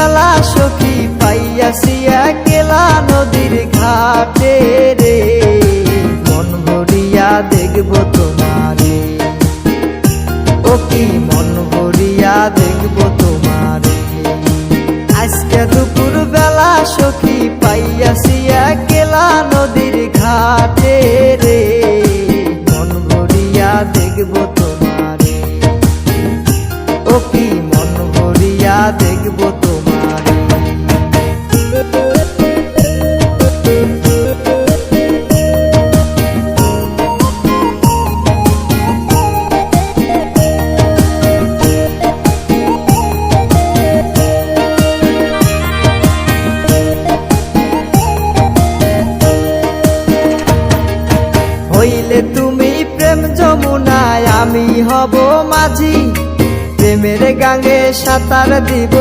বেলা সখী পাইয়াছি একলা নদীর ঘাটে রে, মন ভরিয়া দেখব তোমারে, ও কি মন ভরিয়া দেখব তোমারে। আজকে দুপুর বেলা সখী পাইয়াছি একলা নদীর ঘাটে রে, মন ভরিয়া দেখব তোমারে, ও কি মন ভরিয়া দেখব তোমারে। হইলে তুমি প্রেম যমুনায় আমি হব মাঝি, প্রেমের গাঙ্গে সাঁতার দিব।